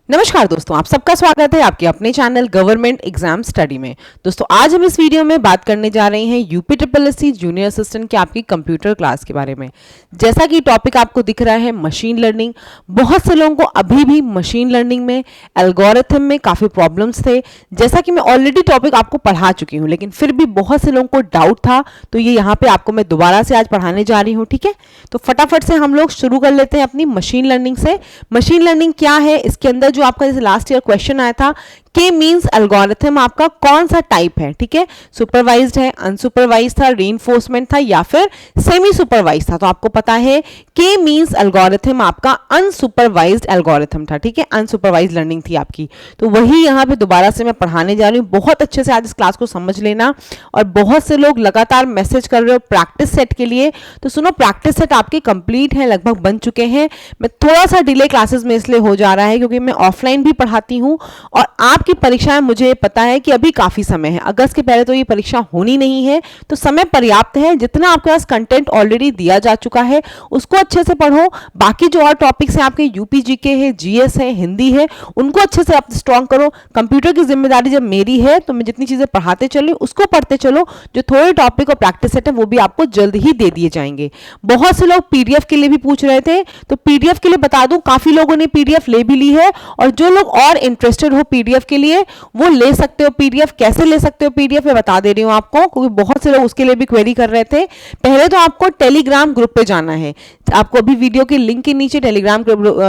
नमस्कार दोस्तों, आप सबका स्वागत है आपके अपने चैनल गवर्नमेंट एग्जाम स्टडी में। दोस्तों आज हम इस वीडियो में बात करने जा रहे हैं यूपी SSC जूनियर असिस्टेंट की आपकी कंप्यूटर क्लास के बारे में। जैसा कि टॉपिक आपको दिख रहा है मशीन लर्निंग। बहुत से लोगों को अभी भी मशीन लर्निंग में एल्गोरिथम में काफ़ी प्रॉब्लम्स थे। जैसा कि मैं ऑलरेडी टॉपिक आपको पढ़ा चुकी हूँ, लेकिन फिर भी बहुत से लोगों को डाउट था, तो ये यहाँ पे आपको मैं दोबारा से आज पढ़ाने जा रही हूँ। ठीक है, तो फटाफट से हम लोग शुरू कर लेते हैं अपनी मशीन लर्निंग से। मशीन लर्निंग क्या है, इसके अंदर जो आपका जैसे लास्ट ईयर क्वेश्चन आया था के मींस एल्गोरिथम आपका कौन सा टाइप है। ठीक है, सुपरवाइज्ड है, अनसुपरवाइज्ड था, रीइंफोर्समेंट था या फिर सेमी सुपरवाइज्ड था। तो आपको पता है के मींस एल्गोरिथम आपका अनसुपरवाइज्ड एल्गोरिथम था। ठीक है, अनसुपरवाइज्ड लर्निंग थी आपकी। तो वही यहाँ पे दोबारा से मैं पढ़ाने जा रही हूँ। बहुत अच्छे से आज इस क्लास को समझ लेना। और बहुत से लोग लगातार मैसेज कर रहे हो प्रैक्टिस सेट के लिए, तो सुनो प्रैक्टिस सेट आपके कंप्लीट हैं, लगभग बन चुके हैं। मैं थोड़ा सा डिले क्लासेस में इसलिए हो जा रहा है क्योंकि मैं ऑफलाइन भी पढ़ाती हूँ और आपकी परीक्षाएं मुझे पता है कि अभी काफी समय है। अगस्त के पहले तो ये परीक्षा होनी नहीं है, तो समय पर्याप्त है। जितना आपके पास कंटेंट ऑलरेडी दिया जा चुका है उसको अच्छे से पढ़ो। बाकी जो और टॉपिक्स हैं आपके यूपी जीके है, जीएस है, हिंदी है, उनको अच्छे से आप स्ट्रॉन्ग करो। कंप्यूटर की जिम्मेदारी जब मेरी है तो मैं जितनी चीजें पढ़ाते चलूँ उसको पढ़ते चलो। जो थोड़े टॉपिक और प्रैक्टिस सेट है वो भी आपको जल्द ही दे दिए जाएंगे। बहुत से लोग पीडीएफ के लिए भी पूछ रहे थे, तो पीडीएफ के लिए बता दूं काफी लोगों ने पीडीएफ ले भी ली है। और जो लोग और इंटरेस्टेड हो पीडीएफ के लिए वो ले सकते हो। पीडीएफ कैसे ले सकते हो पीडीएफ मैं बता दे रही हूँ आपको, क्योंकि बहुत से लोग उसके लिए भी क्वेरी कर रहे थे। पहले तो आपको टेलीग्राम ग्रुप पे जाना है। आपको अभी वीडियो के लिंक के नीचे टेलीग्राम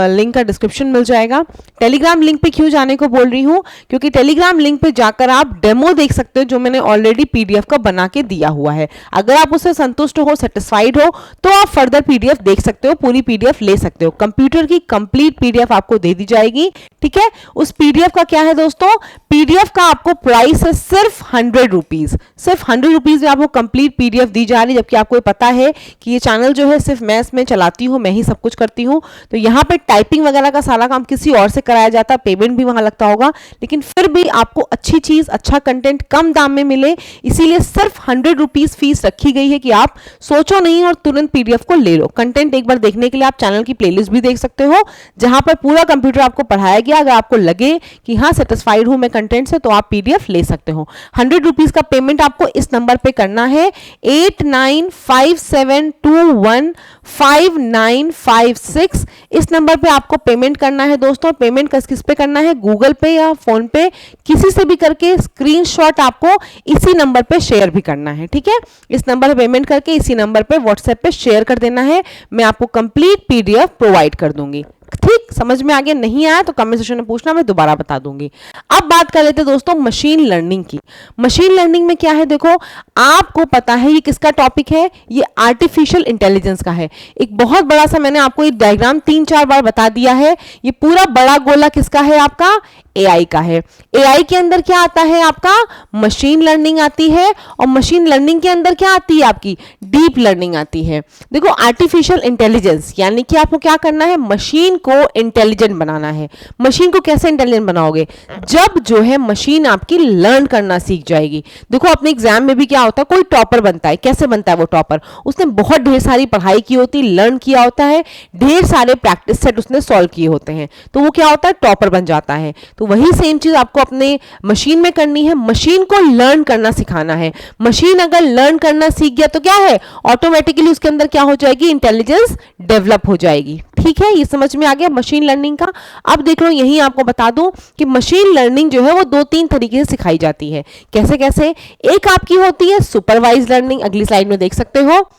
लिंक का डिस्क्रिप्शन मिल जाएगा। टेलीग्राम लिंक पे क्यों जाने को बोल रही हूँ, क्योंकि टेलीग्राम लिंक पे जाकर आप डेमो देख सकते हो जो मैंने ऑलरेडी पीडीएफ का बना के दिया हुआ है। अगर आप उससे संतुष्ट हो, सेटिस्फाइड हो, तो आप फर्दर पीडीएफ देख सकते हो, पूरी पीडीएफ ले सकते हो। कंप्यूटर की कंप्लीट पीडीएफ आपको दे दी जाएगी। ठीक है, उस पीडीएफ का क्या है दोस्तों, पीडीएफ का आपको प्राइस है सिर्फ 100 रुपीज। सिर्फ 100 रुपीज में आपको कंप्लीट पीडीएफ दी जा रही है। जबकि आपको पता है कि ये चैनल जो है सिर्फ मैं इसमें चलाती हूँ, मैं ही सब कुछ करती हूँ। तो यहाँ पे टाइपिंग वगैरह का सारा काम किसी और से कराया जाता है, पेमेंट भी वहां लगता होगा, लेकिन फिर भी आपको अच्छी चीज, अच्छा कंटेंट कम दाम में मिले, इसीलिए सिर्फ 100 रुपीज फीस रखी गई है कि आप सोचो नहीं और तुरंत पीडीएफ को ले लो। कंटेंट एक बार देखने के लिए आप चैनल की प्लेलिस्ट भी देख सकते हो, जहां पर पूरा कंप्यूटर आपको पढ़ाया गया। अगर आपको लगे कि हाँ सेटिस्फाइड हूं मैं कंटेंट से, तो आप पीडीएफ ले सकते हो। 100 रुपीज का पेमेंट आपको इस नंबर पे करना है 8957215956। इस नंबर पे आपको पेमेंट करना है दोस्तों। पेमेंट किस पे करना है, गूगल पे या फोन पे, किसी से भी करके स्क्रीनशॉट आपको इसी नंबर पे शेयर भी करना है। ठीक है, इस नंबर पे पेमेंट करके इसी नंबर पे व्हाट्सएप पे शेयर कर देना है। मैं आपको कंप्लीट पीडीएफ प्रोवाइड कर दूंगी। ठीक, समझ में आ गया? नहीं आया तो कमेंट सेक्शन में पूछना, मैं दोबारा बता दूंगी। अब बात कर लेते हैं दोस्तों मशीन लर्निंग की। मशीन लर्निंग में क्या है, देखो आपको पता है ये किसका टॉपिक है, ये आर्टिफिशियल इंटेलिजेंस का है। एक बहुत बड़ा सा मैंने आपको ये डायग्राम 3-4 बार बता दिया है। ये पूरा बड़ा गोला किसका है, आपका एआई का है। एआई के अंदर क्या आता है, आपका मशीन लर्निंग आती है। और मशीन लर्निंग के अंदर क्या आती है, आपकी डीप लर्निंग आती है। देखो आर्टिफिशियल इंटेलिजेंस यानी कि आपको क्या करना है, मशीन को इंटेलिजेंट बनाना है। मशीन को कैसे इंटेलिजेंट बनाओगे, जब जो है मशीन आपकी लर्न करना सीख जाएगी। देखो अपने एग्जाम में भी क्या होता है, कोई टॉपर बनता है, कैसे बनता है वो टॉपर, उसने बहुत ढेर सारी पढ़ाई की होती, लर्न किया होता है, ढेर सारे प्रैक्टिस सेट उसने सॉल्व किए होते हैं, तो वो क्या होता है, टॉपर बन जाता है। तो वही सेम चीज आपको अपने मशीन में करनी है। मशीन को लर्न करना सिखाना है। मशीन अगर लर्न करना सीख गया तो क्या है, ऑटोमेटिकली उसके अंदर क्या हो जाएगी, इंटेलिजेंस डेवलप हो जाएगी। ठीक है, ये समझ में आ गया मशीन लर्निंग का। अब देख लो यही आपको बता दूं कि मशीन लर्निंग जो है वो 2-3 तरीके से सिखाई जाती है। कैसे कैसे, एक आपकी होती है सुपरवाइज लर्निंग, अगली स्लाइड में देख सकते हो।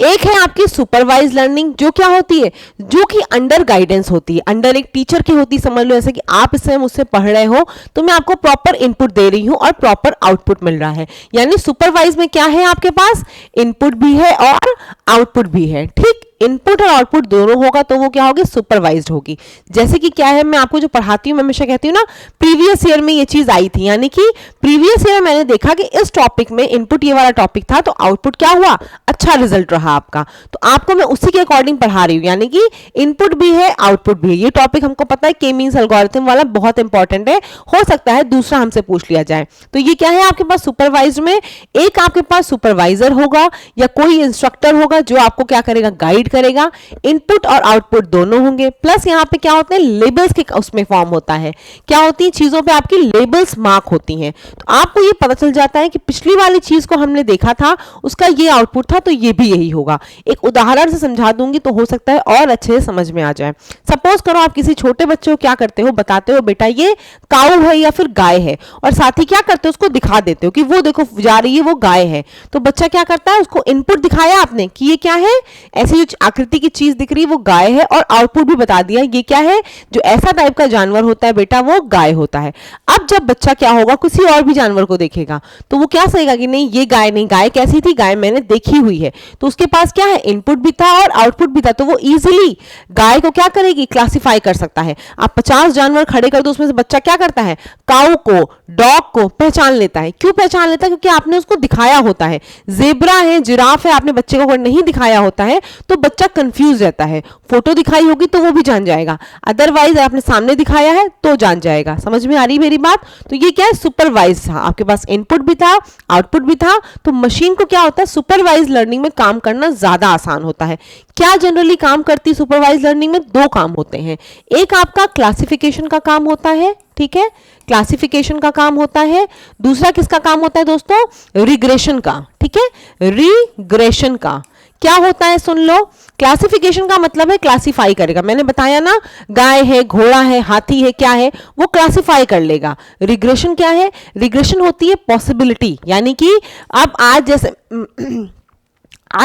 एक है आपकी सुपरवाइज लर्निंग, जो क्या होती है, जो कि अंडर गाइडेंस होती है, अंडर एक टीचर की होती है। समझ लो ऐसे कि आप इससे मुझसे पढ़ रहे हो, तो मैं आपको प्रॉपर इनपुट दे रही हूं और प्रॉपर आउटपुट मिल रहा है। यानी सुपरवाइज में क्या है, आपके पास इनपुट भी है और आउटपुट भी है। ठीक, इनपुट और आउटपुट दोनों होगा तो वो क्या होगी, सुपरवाइज्ड होगी। जैसे कि क्या है, मैं आपको जो पढ़ाती हूँ मैं हमेशा कहती हूँ ना, प्रीवियस ईयर में ये चीज आई थी। यानी कि प्रीवियस ईयर मैंने देखा कि इस टॉपिक में इनपुट ये वाला टॉपिक था, तो आउटपुट क्या हुआ, अच्छा रिजल्ट रहा आपका। तो आपको मैं उसी के अकॉर्डिंग पढ़ा रही हूँ, यानी कि इनपुट भी है आउटपुट भी है। ये टॉपिक हमको पता है के मींस एल्गोरिथम वाला बहुत इंपॉर्टेंट है, हो सकता है दूसरा हमसे पूछ लिया जाए। तो ये क्या है आपके पास सुपरवाइज्ड में, एक आपके पास सुपरवाइजर होगा या कोई इंस्ट्रक्टर होगा जो आपको क्या करेगा, गाइड रीड करेगा, इनपुट और आउटपुट दोनों होंगे, प्लस यहाँ पे क्या होते हैं, लेबल्स के उसमें फॉर्म होता है, क्या होती है, चीजों पे आपकी लेबल्स मार्क होती हैं। तो आपको ये पता चल जाता है कि पिछली वाली चीज को हमने देखा था, उसका ये आउटपुट था, तो ये भी यही होगा। एक उदाहरण से समझा दूंगी तो हो सकता है और अच्छे से समझ में आ जाए। सपोज करो आप किसी छोटे बच्चे को क्या करते हो, बताते हो बेटा ये काऊ है या फिर गाय है, और साथ ही क्या करते हो, उसको दिखा देते हो कि वो देखो जा रही है, वो गाय है। तो बच्चा क्या करता है, उसको इनपुट दिखाया आपने कि ये क्या है, ऐसी जो आकृति की चीज दिख रही है वो गाय है, और आउटपुट भी बता दिया ये क्या है, जो ऐसा टाइप का जानवर होता है बेटा वो गाय होता है। अब जब बच्चा क्या होगा, किसी और भी जानवर को देखेगा तो वो क्या कहेगा कि नहीं ये गाय नहीं, गाय कैसी थी, गाय मैंने देखी हुई है। तो उसके पास क्या है, इनपुट भी था और आउटपुट भी था, तो वो इजीली गाय को क्या करेगी, क्लासिफाई कर सकता है। आप 50 जानवर खड़े कर दो, उसमें से बच्चा क्या करता है, काऊ को, डॉग को पहचान लेता है। क्यों पहचान लेता है, क्योंकि आपने उसको दिखाया होता है। जेब्रा है, जिराफ है, आपने बच्चे को अगर नहीं दिखाया होता है तो बच्चा कंफ्यूज रहता है। फोटो दिखाई होगी तो वो भी जान जाएगा, अदरवाइज आपने सामने दिखाया है तो जान जाएगा। समझ में आ रही मेरी बात? तो ये क्या है, सुपरवाइज था, आपके पास इनपुट भी था, आउटपुट भी था। तो मशीन को क्या होता है, सुपरवाइज लर्निंग में काम करना ज्यादा आसान होता है। क्या जनरली काम करती है सुपरवाइज लर्निंग में, दो काम होते हैं। एक आपका क्लासिफिकेशन का काम होता है, ठीक है, क्लासिफिकेशन का काम होता है। दूसरा किसका काम होता है दोस्तों, रिग्रेशन का, ठीक है, रिग्रेशन का। क्या होता है सुन लो, क्लासिफिकेशन का मतलब है क्लासिफाई करेगा। मैंने बताया ना, गाय है, घोड़ा है, हाथी है, क्या है, वो क्लासिफाई कर लेगा। रिग्रेशन क्या है, रिग्रेशन होती है पॉसिबिलिटी, यानी कि अब आज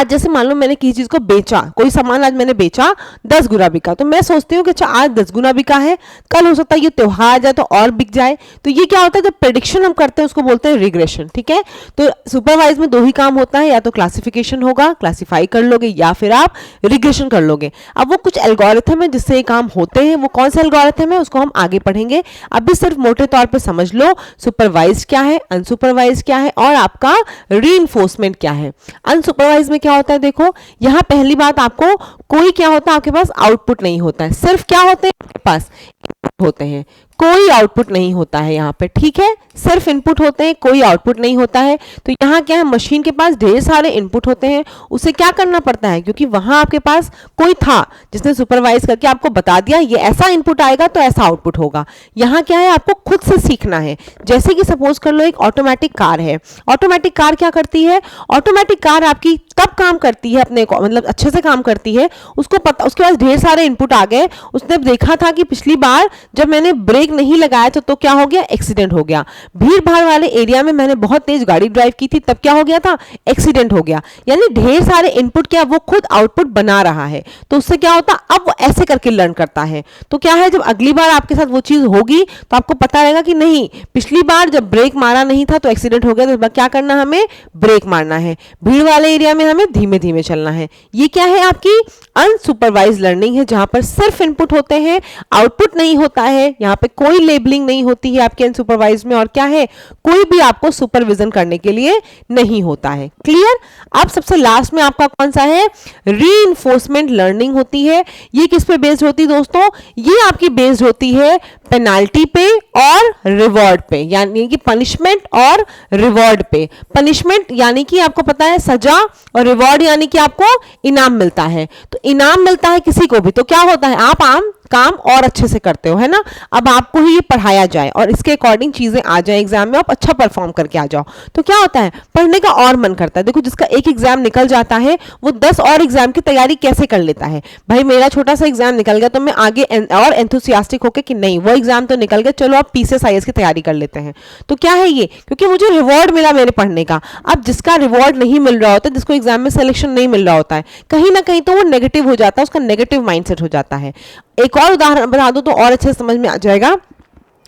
जैसे मान लो मैंने किसी चीज को बेचा, कोई सामान आज मैंने बेचा 10 गुना बिका, तो मैं सोचती हूँ कि अच्छा आज 10 गुना बिका है, कल हो सकता है ये त्योहार आ जाए तो और बिक जाए। तो ये क्या होता है, जब प्रेडिक्शन हम करते हैं उसको बोलते हैं रिग्रेशन, ठीक है। तो सुपरवाइज में दो ही काम होता है, या तो क्लासिफिकेशन होगा, क्लासिफाई कर लोगे, या फिर आप रिग्रेशन कर लोगे। अब वो कुछ एल्गोरिथम है जिससे ये काम होते हैं, वो कौन सा एल्गोरिथम है उसको हम आगे पढ़ेंगे। अभी सिर्फ मोटे तौर पर समझ लो सुपरवाइज क्या है, अनसुपरवाइज क्या है, और आपका रीइंफोर्समेंट क्या है। अनसुपरवाइज में क्या होता है, देखो यहां पहली बात, आपको कोई क्या होता है, आपके पास आउटपुट नहीं होता है, सिर्फ क्या होते हैं आपके पास इनपुट होते हैं, कोई आउटपुट नहीं होता है यहाँ पे, ठीक है, सिर्फ इनपुट होते हैं, कोई आउटपुट नहीं होता है। तो यहाँ क्या है, मशीन के पास ढेर सारे इनपुट होते हैं, उसे क्या करना पड़ता है, क्योंकि वहां आपके पास कोई था जिसने सुपरवाइज करके आपको बता दिया ये ऐसा इनपुट आएगा तो ऐसा आउटपुट होगा। यहाँ क्या है, आपको खुद से सीखना है। जैसे कि सपोज कर लो एक ऑटोमेटिक कार है, ऑटोमेटिक कार क्या करती है, ऑटोमेटिक कार आपकी तब काम करती है, अपने मतलब अच्छे से काम करती है, उसको पता, उसके पास ढेर सारे इनपुट आ गए, उसने देखा था कि पिछली बार जब मैंने ब्रेक नहीं लगाया तो क्या हो गया, एक्सीडेंट हो गया। भीड़ भाड़ वाले एरिया में मैंने बहुत तेज गाड़ी ड्राइव की थी, तब क्या हो गया था, एक्सीडेंट हो गया। यानी ढेर सारे इनपुट क्या वो खुद आउटपुट बना रहा है, तो उससे क्या होता, अब वो ऐसे करके लर्न करता है। तो क्या है, जब अगली बार आपके साथ वो चीज होगी तो आपको पता रहेगा कि नहीं, पिछली बार जब ब्रेक मारा नहीं था तो एक्सीडेंट हो गया, तो इस बार क्या करना, हमें ब्रेक मारना है, भीड़ वाले एरिया में हमें धीमे धीमे चलना है। ये क्या है, आपकी अनसुपरवाइज लर्निंग है, जहां पर सिर्फ इनपुट होते हैं, आउटपुट नहीं होता है, यहाँ पे कोई लेबलिंग नहीं होती है आपके अनसुपरवाइज में, और क्या है, कोई भी आपको सुपरविजन करने के लिए नहीं होता है। क्लियर? अब सबसे लास्ट में आपका कौन सा है, रीइंफोर्समेंट लर्निंग होती है। ये किस पे बेस्ड होती है दोस्तों, ये आपकी बेस्ड होती है पेनाल्टी पे और रिवॉर्ड पे, यानी कि पनिशमेंट और रिवॉर्ड पे। पनिशमेंट यानी कि आपको पता है सजा, और रिवॉर्ड यानी कि आपको इनाम मिलता है। तो इनाम मिलता है किसी को भी तो क्या होता है, आप आम काम और अच्छे से करते हो, है ना। अब आपको ही ये पढ़ाया जाए और इसके अकॉर्डिंग चीजें आ जाए एग्जाम में, आप अच्छा परफॉर्म करके आ जाओ, तो क्या होता है, पढ़ने का और मन करता है। देखो जिसका एक एग्जाम निकल जाता है वो 10 और एग्जाम की तैयारी कैसे कर लेता है। भाई मेरा छोटा सा एग्जाम निकल गया तो मैं आगे और एंथुसियास्टिक होकर कि नहीं वो एग्जाम तो निकल गया, चलो अब PCSIS की तैयारी कर लेते हैं। तो क्या है ये, क्योंकि मुझे रिवॉर्ड मिला मेरे पढ़ने का। अब जिसका रिवॉर्ड नहीं मिल रहा होता, जिसको एग्जाम में सिलेक्शन नहीं मिल रहा होता है, कहीं ना कहीं तो वो नेगेटिव हो जाता है, उसका नेगेटिव माइंडसेट हो जाता है। एक और उदाहरण बता दो तो और अच्छे समझ में आ जाएगा।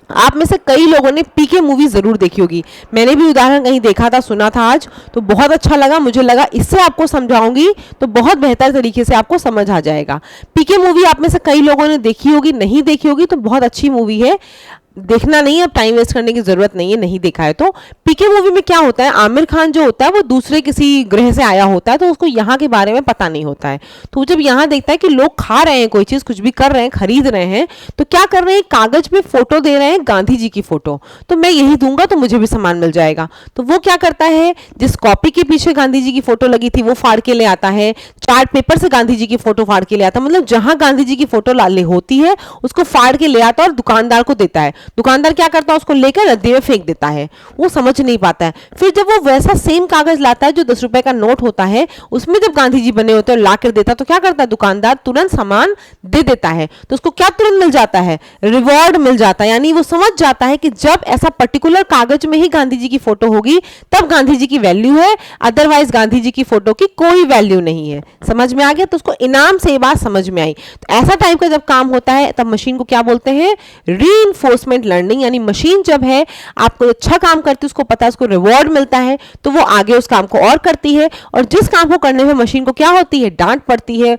आप में से कई लोगों ने PK मूवी जरूर देखी होगी, मैंने भी उदाहरण कहीं देखा था, सुना था आज, तो बहुत अच्छा लगा, मुझे लगा इससे आपको समझाऊंगी तो बहुत बेहतर तरीके से आपको समझ आ जाएगा। PK मूवी आप में से कई लोगों ने देखी होगी, नहीं देखी होगी तो बहुत अच्छी मूवी है, देखना नहीं, अब टाइम वेस्ट करने की जरूरत नहीं है, नहीं देखा है तो। PK मूवी में क्या होता है, आमिर खान जो होता है वो दूसरे किसी ग्रह से आया होता है, तो उसको यहाँ के बारे में पता नहीं होता है। तो जब यहाँ देखता है कि लोग खा रहे हैं कोई चीज, कुछ भी कर रहे हैं, खरीद रहे हैं, तो क्या कर रहे हैं, कागज में फोटो दे रहे हैं गांधी जी की फोटो, तो मैं यही दूंगा तो मुझे भी सामान मिल जाएगा। तो वो क्या करता है, जिस कॉपी के पीछे गांधी जी की फोटो लगी थी वो फाड़ के ले आता है, चार्ट पेपर से गांधी जी की फोटो फाड़ के ले आता, मतलब जहां गांधी जी की फोटो लाले होती है उसको फाड़ के ले आता और दुकानदार को देता है। दुकानदार क्या करता है, उसको लेकर नदी में फेंक देता है। वो समझ नहीं पाता है। फिर जब वो वैसा सेम कागज लाता है जो 10 रुपए का नोट होता है, उसमें जब गांधी जी बने होते हैं ला कर देता, तो क्या करता है दुकानदार, तुरंत सामान दे देता है। तो उसको क्या तुरंत मिल जाता है, रिवॉर्ड मिल जाता है। यानी वो समझ जाता है कि जब ऐसा पर्टिकुलर कागज में ही गांधी जी की फोटो होगी तब गांधी जी की वैल्यू है, अदरवाइज गांधी जी की फोटो की कोई वैल्यू नहीं है। समझ में आ गया? तो उसको इनाम से ये बात समझ में आई। तो ऐसा टाइप का जब काम होता है तब मशीन को क्या बोलते हैं, रीइंफोर्समेंट लर्निंग। यानी मशीन जब है आपको अच्छा काम करती है, उसको पता है उसको रिवॉर्ड मिलता है, तो वो आगे उस काम को और करती है। और जिस काम को करने में मशीन को क्या होती है, डांट पड़ती है,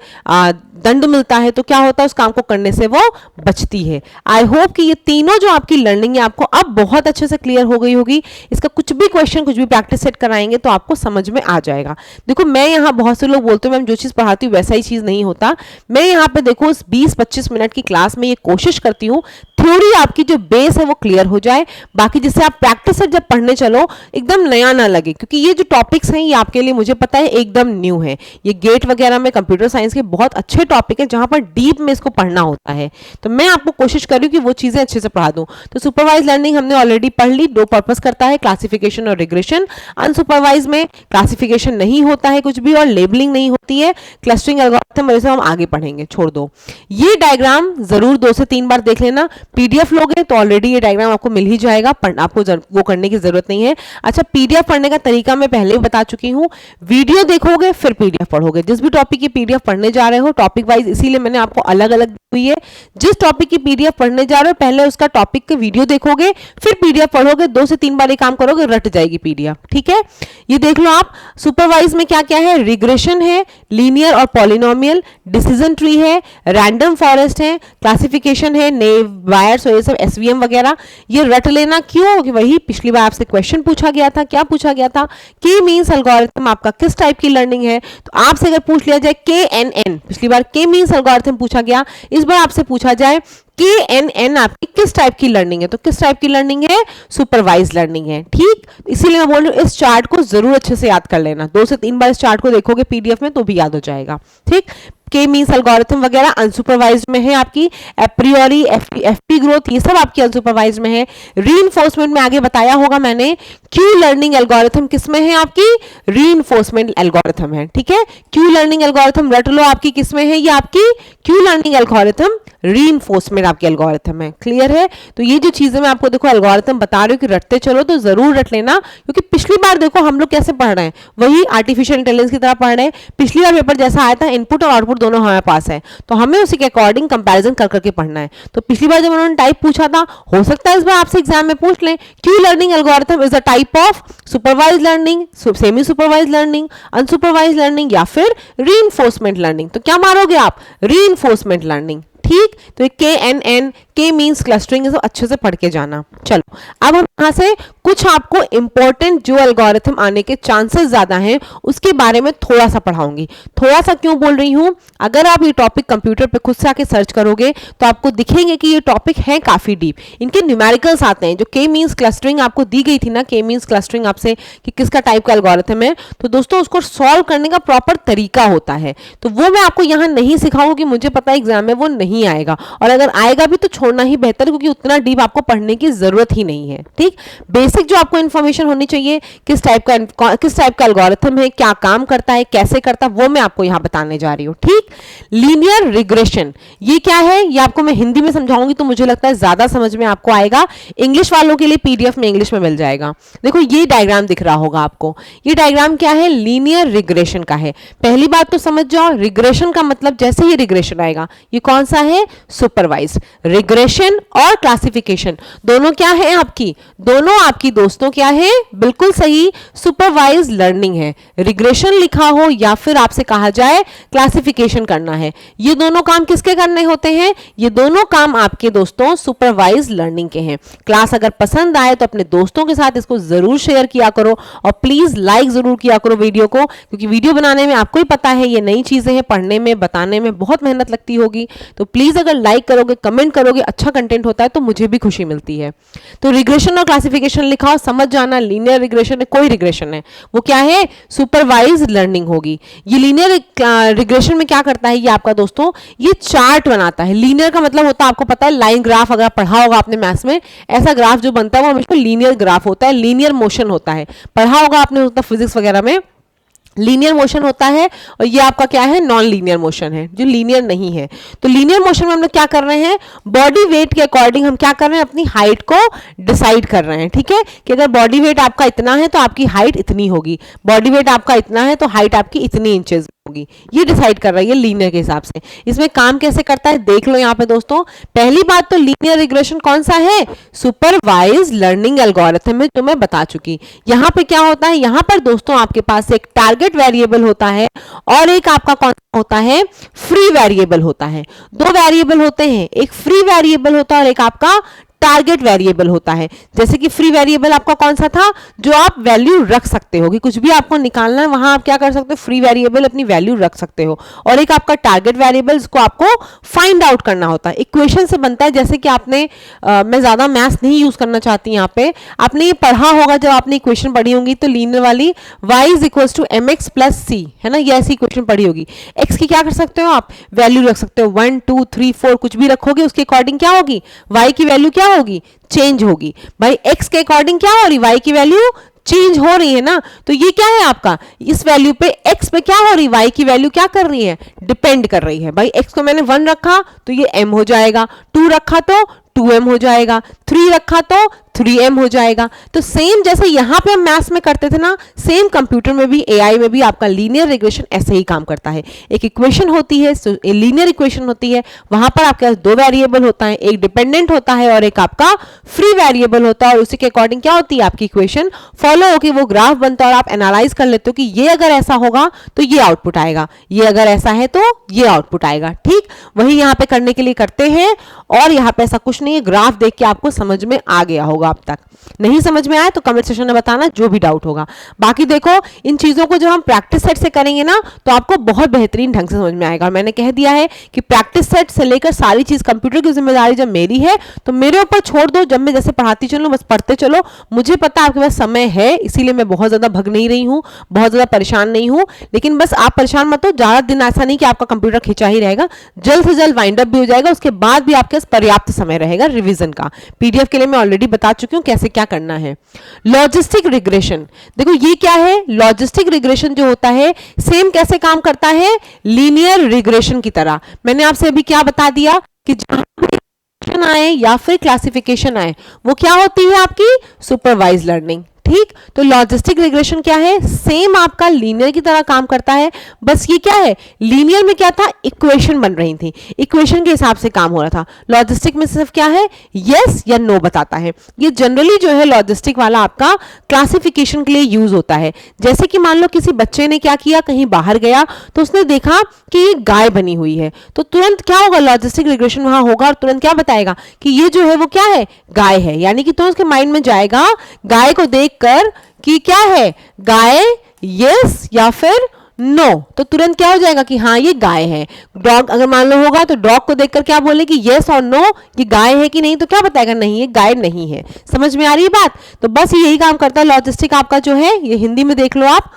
दंड मिलता है, तो क्या होता है उस काम को करने से वो बचती है। आई होप कि ये तीनों जो आपकी लर्निंग है आपको अब बहुत अच्छे से क्लियर हो गई होगी। इसका कुछ भी क्वेश्चन, कुछ भी प्रैक्टिस सेट कराएंगे तो आपको समझ में आ जाएगा। देखो मैं यहाँ, बहुत से लोग बोलते हैं मैम जो चीज़ पढ़ाती हूँ वैसा ही चीज़ नहीं होता। मैं यहाँ पे देखो इस 20-25 मिनट की क्लास में ये कोशिश करती हूँ थ्योरी आपकी जो बेस है वो क्लियर हो जाए, बाकी जिससे आप प्रैक्टिस सेट जब पढ़ने चलो एकदम नया ना लगे। क्योंकि ये जो टॉपिक्स हैं ये आपके लिए मुझे पता है एकदम न्यू है। ये गेट वगैरह में कंप्यूटर साइंस के बहुत अच्छे टॉपिक है जहां पर डीप में इसको पढ़ना होता है। तो मैं आपको कोशिश कर रही हूँ कि वो चीजें अच्छे से पढ़ा दूं। तो सुपरवाइज लर्निंग हमने ऑलरेडी पढ़ ली, दो पर्पस करता है, क्लासिफिकेशन और रिग्रेशन। अनसुपरवाइज में क्लासिफिकेशन नहीं होता है कुछ भी और लेबलिंग नहीं होती है, क्लस्टरिंग एल्गोरिथम वैसे हम आगे पढ़ेंगे, छोड़ दो। ये डायग्राम जरूर 2 से 3 बार देख लेना। पीडीएफ लोगे तो ऑलरेडी ये डायग्राम आपको मिल ही जाएगा, आपको वो करने की जरूरत नहीं है। अच्छा, पीडीएफ पढ़ने का तरीका मैं पहले ही बता चुकी हूँ, वीडियो देखोगे फिर पीडीएफ पढ़ोगे। जिस भी टॉपिक की पीडीएफ पढ़ने जा रहे हो टॉपिक वाइज, इसीलिए मैंने आपको अलग अलग दी हुई है। जिस टॉपिक की पीडीएफ पढ़ने जा रहे हो पहले उसका टॉपिक का वीडियो देखोगे फिर पीडीएफ पढ़ोगे, 2 से 3 बार ये काम करोगे, रट जाएगी पीडीएफ। ठीक है, ये देख लो आप। सुपरवाइज में क्या क्या है, रिग्रेशन है, लीनियर और पॉलिनोमियल, डिसीजन ट्री है, रैंडम फॉरेस्ट है, क्लासिफिकेशन है, नेव वायर्स, ये सब एसवीएम वगैरह। ये रट लेना क्यों, कि वही पिछली बार आपसे क्वेश्चन पूछा गया था। क्या पूछा गया था, के मींस एल्गोरिथम आपका किस टाइप की लर्निंग है। तो आपसे अगर पूछ लिया जाए के एन एन, पिछली बार के मींस एल्गोरिथम पूछा गया, इस बार आपसे पूछा जाए के एन एन आपकी किस टाइप की लर्निंग है। तो किस टाइप की लर्निंग है, सुपरवाइज लर्निंग है। ठीक, इसीलिए मैं बोल रही हूँ इस चार्ट को जरूर अच्छे से याद कर लेना। 2 से 3 बार इस चार्ट को देखोगे पीडीएफ में तो भी याद हो जाएगा। ठीक, के मींस एल्गोरिथम वगैरह अनसुपरवाइज्ड में है आपकी, एप्रियोरी, एफपी ग्रोथ, ये सब आपकी अनसुपरवाइज्ड में है। रीइंफोर्समेंट में आगे बताया होगा मैंने, क्यू लर्निंग एल्गोरिथम किसमें है आपकी, रीइंफोर्समेंट एल्गोरिथम है। ठीक है, क्यू लर्निंग एल्गोरिथम रट लो आपकी किसमें है, ये आपकी क्यू लर्निंग एल्गोरिथम रीइंफोर्समेंट आपकी एल्गोरिथम है। क्लियर है? तो ये जो चीजें मैं आपको देखो एल्गोरिथम बता रही हूँ कि रटते चलो तो जरूर रट लेना, क्योंकि पिछली बार देखो हम लोग कैसे पढ़ रहे हैं, वही आर्टिफिशियल इंटेलिजेंस की तरह पढ़ रहे हैं। पिछली बार पेपर जैसा आया था, इनपुट और आउटपुट दोनों हमारे पास है, तो हमें उसी के अकॉर्डिंग कंपैरिजन कर करके पढ़ना है। तो पिछली बार जब उन्होंने टाइप पूछा था, हो सकता है इस बार आपसे एग्जाम में पूछ लें, Q learning algorithm is a type of supervise learning, semi supervise learning, unsupervise learning या फिर रीइंफोर्समेंट लर्निंग। तो क्या मारोगे आप, रीइंफोर्समेंट लर्निंग। ठीक, तो K N N, K means clustering, इसको अच्छे से पढ़ के जाना। चलो अब हम यहाँ से कुछ आपको इंपॉर्टेंट जो एल्गोरिथम आने के चांसेस ज्यादा हैं उसके बारे में थोड़ा सा पढ़ाऊंगी। थोड़ा सा क्यों बोल रही हूँ, अगर आप ये टॉपिक कंप्यूटर पे खुद से आके सर्च करोगे तो आपको दिखेंगे कि ये टॉपिक है काफी डीप। इनके न्यूमेरिकल्स आते हैं। जो के मींस क्लस्टरिंग आपको दी गई थी ना, के मींस क्लस्टरिंग आपसे कि किसका टाइप का एल्गोरिथम है, तो दोस्तों उसको सॉल्व करने का प्रॉपर तरीका होता है। तो वो मैं आपको यहाँ नहीं सिखाऊंगी कि मुझे पता है एग्जाम में वो नहीं आएगा, और अगर आएगा भी तो छोड़ना ही बेहतर, क्योंकि उतना डीप आपको पढ़ने की जरूरत ही नहीं है। ठीक, बेसिक जो आपको इन्फॉर्मेशन होनी चाहिए, किस टाइप का एल्गोरिथम है, क्या काम करता है, कैसे करता है, वो मैं आपको यहाँ बताने जा रही हूँ। ठीक, लीनियर रिग्रेशन ये क्या है, ये आपको मैं हिंदी में समझाऊंगी तो मुझे लगता है ज्यादा समझ में आपको आएगा। इंग्लिश वालों के लिए पीडीएफ में इंग्लिश में मिल जाएगा। देखो ये डायग्राम दिख रहा होगा आपको, ये डायग्राम क्या है, लीनियर रिग्रेशन का है। पहली बात तो समझ जाओ, रिग्रेशन का मतलब जैसे ही रिग्रेशन आएगा, ये कौन सा है, सुपरवाइज। रिग्रेशन और क्लासिफिकेशन दोनों क्या है आपकी, दोनों आपकी दोस्तों क्या है, बिल्कुल सही, सुपरवाइज लर्निंग है। रिग्रेशन लिखा हो या फिर आपसे कहा जाए क्लासिफिकेशन करना है, ये दोनों काम किसके करने होते हैं, ये दोनों काम आपके दोस्तों सुपरवाइज लर्निंग के हैं। क्लास अगर पसंद आए तो अपने दोस्तों के साथ इसको जरूर शेयर किया करो, और प्लीज लाइक जरूर किया करो वीडियो को, क्योंकि वीडियो बनाने में आपको ही पता है ये नई चीजें हैं, पढ़ने में बताने में बहुत मेहनत लगती होगी। तो प्लीज अगर लाइक करोगे, कमेंट करोगे अच्छा कंटेंट होता है तो मुझे भी खुशी मिलती है। तो रिग्रेशन और क्लासिफिकेशन लिखा हो, समझ जाना, लीनियर रिग्रेशन है, कोई रिग्रेशन है, वो क्या है, सुपरवाइज लर्निंग होगी। ये लीनियर रिग्रेशन में क्या करता है ये आपका दोस्तों, ये चार्ट बनाता है। लीनियर का मतलब होता है, आपको पता है, लाइन ग्राफ, अगर पढ़ा होगा आपने मैथ्स में, ऐसा ग्राफ जो बनता है वो हमेशा लीनियर ग्राफ होता है, लीनियर मोशन होता है, पढ़ा होगा आपने फिजिक्स वगैरह में। लीनियर मोशन होता है और ये आपका क्या है, नॉन लीनियर मोशन है, जो लीनियर नहीं है। तो लीनियर मोशन में हम लोग क्या कर रहे हैं, बॉडी वेट के अकॉर्डिंग हम क्या कर रहे हैं, अपनी हाइट को डिसाइड कर रहे हैं। ठीक है, कि अगर बॉडी वेट आपका इतना है तो आपकी हाइट इतनी होगी, बॉडी वेट आपका इतना है तो हाइट आपकी इतनी इंचेस होगी, ये डिसाइड कर रही है लीनियर के हिसाब से। इसमें काम कैसे करता है देख लो यहाँ पे दोस्तों। पहली बात तो लीनियर रिग्रेशन कौन सा है, सुपरवाइज लर्निंग एल्गोरिथम में, जो मैं बता चुकी। यहाँ पे क्या होता है, यहाँ पर दोस्तों आपके पास एक टारगेट वेरिएबल होता है और एक आपका कौन होता है, फ्री वेरिएबल होता है। दो वेरिएबल होते हैं, एक फ्री वेरिएबल होता है और एक आपका टारगेट वेरिएबल होता है। जैसे कि फ्री वेरिएबल आपका कौन सा था, जो आप वैल्यू रख सकते हो, कि कुछ भी आपको निकालना है वहां आप क्या कर सकते हो, फ्री वेरिएबल अपनी वैल्यू रख सकते हो। और एक आपका टारगेट वेरिएबल, जिसको आपको फाइंड आउट करना होता है, इक्वेशन से बनता है। जैसे कि आपने मैं ज्यादा मैथ्स नहीं यूज करना चाहती, यहाँ पे आपने ये पढ़ा होगा, जब आपने इक्वेशन पढ़ी होगी तो लीनियर वाली y is equal to mx plus c, है ना, ये ऐसी इक्वेशन पढ़ी होगी। x की क्या कर सकते हो आप, वैल्यू रख सकते हो, 1 2 3 4 कुछ भी रखोगे, उसके अकॉर्डिंग क्या होगी, y की वैल्यू क्या होगी, चेंज होगी। भाई x के अकॉर्डिंग क्या हो रही, y की वैल्यू चेंज हो रही है ना, तो ये क्या है आपका, इस वैल्यू पे x पे क्या हो रही, y की वैल्यू क्या कर रही है, डिपेंड कर रही है। भाई x को मैंने 1 रखा तो ये m हो जाएगा, 2 रखा तो 2m हो जाएगा, 3 रखा तो 3m हो जाएगा। तो सेम जैसे यहाँ पे हम मैथ्स में करते थे ना, सेम कंप्यूटर में भी, एआई में भी आपका लीनियर रिग्रेशन ऐसे ही काम करता है। एक इक्वेशन होती है, लीनियर इक्वेशन होती है, वहां पर आपके पास दो वेरिएबल होता है, एक डिपेंडेंट होता है और एक आपका फ्री वेरिएबल होता है, और उसी के अकॉर्डिंग क्या होती है आपकी इक्वेशन, फॉलो होकर वो ग्राफ बनता है और आप एनालाइज कर लेते हो कि ये अगर ऐसा होगा तो ये आउटपुट आएगा, ये अगर ऐसा है तो ये आउटपुट आएगा। ठीक, वही यहाँ पे करने के लिए करते हैं। और यहाँ पे ऐसा कुछ नहीं है, ग्राफ देख के आपको समझ में आ गया होगा। अब तक नहीं समझ में आया तो कमेंट सेक्शन में बताना, जो भी डाउट होगा। बाकी देखो, इन चीजों को जब हम प्रैक्टिस सेट से करेंगे ना तो आपको बहुत बेहतरीन ढंग से समझ में आएगा। और मैंने कह दिया है कि प्रैक्टिस सेट से लेकर सारी चीज, कंप्यूटर की जिम्मेदारी जब मेरी है तो मेरे ऊपर छोड़ दो, जब मैं जैसे पढ़ाती चलूं बस पढ़ते चलो। मुझे पता आपके पास समय है, इसीलिए मैं बहुत ज्यादा भग नहीं रही हूँ, बहुत ज्यादा परेशान नहीं हूँ, लेकिन बस आप परेशान मत हो। ज्यादा दिन ऐसा नहीं कि आपका कंप्यूटर खिंचा ही रहेगा, जल्द से जल्द वाइंड अप भी हो जाएगा, उसके बाद भी आपके पास पर्याप्त समय रहेगा रिवीजन का। पीडीएफ के लिए मैं ऑलरेडी बता चुकी हूँ कैसे क्या करना है। लॉजिस्टिक रिग्रेशन, देखो ये क्या है, लॉजिस्टिक रिग्रेशन जो होता है सेम कैसे काम करता है, लीनियर रिग्रेशन की तरह। मैंने आपसे अभी क्या बता दिया कि जहां आए या फिर क्लासिफिकेशन आए वो क्या होती है आपकी सुपरवाइज लर्निंग। ठीक, तो लॉजिस्टिक रिग्रेशन क्या है, सेम आपका लीनियर की तरह काम करता है। बस ये क्या है, लीनियर में क्या था, इक्वेशन बन रही थी, इक्वेशन के हिसाब से काम हो रहा था। लॉजिस्टिक में सिर्फ क्या है, यस या नो बताता है। ये जनरली जो है लॉजिस्टिक वाला आपका क्लासिफिकेशन के लिए यूज होता है। जैसे कि मान लो किसी बच्चे ने क्या किया, कहीं बाहर गया तो उसने देखा कि ये गाय बनी हुई है, तो तुरंत क्या होगा, लॉजिस्टिक रिग्रेशन वहां होगा और तुरंत क्या बताएगा कि ये जो है वो क्या है, गाय है। यानी कि तुरंत उसके माइंड में जाएगा गाय को देख कर कि क्या है, गाय, यस या फिर नो, तो तुरंत क्या हो जाएगा कि हाँ ये गाय है। डॉग अगर मान लो होगा तो डॉग को देखकर क्या बोले कि यस और नो, ये गाय है कि नहीं, तो क्या बताएगा, नहीं ये गाय नहीं है। समझ में आ रही है बात। तो बस यही काम करता है लॉजिस्टिक आपका जो है, ये हिंदी में देख लो आप,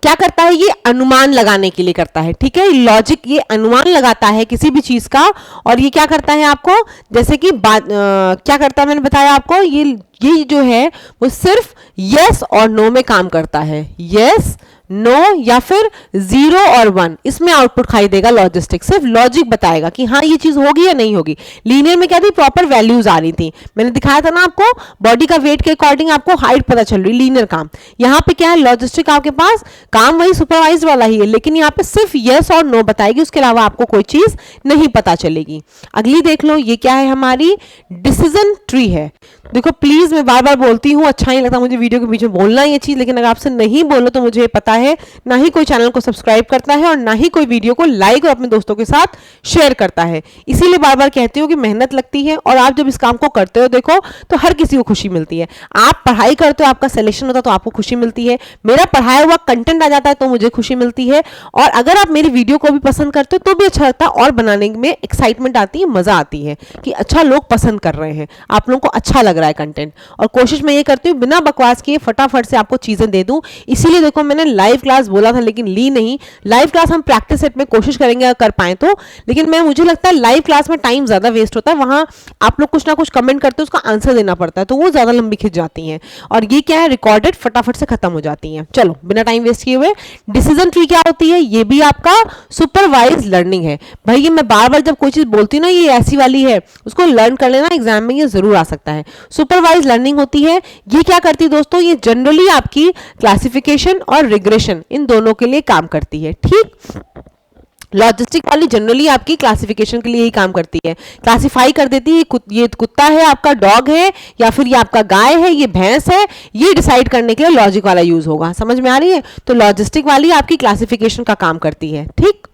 क्या करता है, ये अनुमान लगाने के लिए करता है। ठीक है, लॉजिक ये अनुमान लगाता है किसी भी चीज का। और ये क्या करता है आपको, जैसे कि क्या करता है मैंने बताया आपको, ये जो है वो सिर्फ यस और नो में काम करता है। यस, नो या फिर 0 और 1, इसमें आउटपुट खाई देगा लॉजिस्टिक। सिर्फ लॉजिक बताएगा कि हाँ ये चीज होगी या नहीं होगी। लीनियर में क्या थी, प्रॉपर वैल्यूज आ रही थी। मैंने दिखाया था ना आपको, बॉडी का वेट के अकॉर्डिंग आपको हाइट पता चल रही, लीनियर काम। यहाँ पे क्या है, लॉजिस्टिक आपके पास काम वही सुपरवाइज वाला ही है, लेकिन यहाँ पे सिर्फ यस और नो बताएगी, उसके अलावा आपको कोई चीज नहीं पता चलेगी। अगली देख लो, ये क्या है, हमारी डिसीजन ट्री है। देखो प्लीज चीज़ मैं बार बार बोलती हूँ, अच्छा नहीं लगता मुझे वीडियो के बीच में बोलना ये चीज़, लेकिन अगर आपसे नहीं बोलो तो मुझे पता है ना ही कोई चैनल को सब्सक्राइब करता है और ना ही कोई वीडियो को लाइक और अपने दोस्तों के साथ शेयर करता है। इसीलिए बार बार कहती हूँ कि मेहनत लगती है और आप जब इस काम को करते हो देखो तो हर किसी को खुशी मिलती है। आप पढ़ाई करते हो, आपका सिलेक्शन होता है तो आपको खुशी मिलती है, मेरा पढ़ाया हुआ कंटेंट आ जाता है तो मुझे खुशी मिलती है, और अगर आप मेरी वीडियो को भी पसंद करते हो तो भी अच्छा लगता है और बनाने में एक्साइटमेंट आती है, मजा आती है कि अच्छा लोग पसंद कर रहे हैं, आप लोगों को अच्छा लग रहा है कंटेंट। और कोशिश मैं ये करती हूँ बिना बकवास किए फटाफट से आपको चीजें दे दूं। इसीलिए देखो मैंने लाइव क्लास बोला था लेकिन ली नहीं। लाइव क्लास हम प्रैक्टिस सेट में कोशिश करेंगे अगर कर पाए तो, लेकिन मुझे लगता है लाइव क्लास में टाइम ज्यादा वेस्ट होता है, वहां आप लोग कुछ ना कुछ कमेंट करते हो उसका आंसर देना पड़ता है तो वो ज्यादा लंबी खिंच जाती है, और ये क्या है रिकॉर्डेड फटाफट से खत्म हो जाती है। चलो बिना टाइम वेस्ट किए हुए, डिसीजन ट्री क्या होती है, ये भी आपका सुपरवाइज लर्निंग है। भाई ये मैं बार बार जब कोई चीज बोलती हूँ ना ये ऐसी वाली है, उसको लर्न कर लेना, एग्जाम में ये जरूर आ सकता है। सुपरवाइज लर्निंग होती है, ये क्या करती है दोस्तों, ये जनरली आपकी क्लासिफिकेशन और रिग्रेशन इन दोनों के लिए काम करती है। ठीक, लॉजिस्टिक वाली जनरली आपकी क्लासिफिकेशन के लिए ही काम करती है, क्लासिफाई कर देती है ये कुत्ता है, आपका डॉग है, या फिर ये आपका गाय है, ये भैंस है, ये डिसाइड करने के लिए लॉजिक वाला यूज होगा। समझ में आ रही है? तो लॉजिस्टिक वाली आपकी क्लासिफिकेशन का काम करती है। ठीक,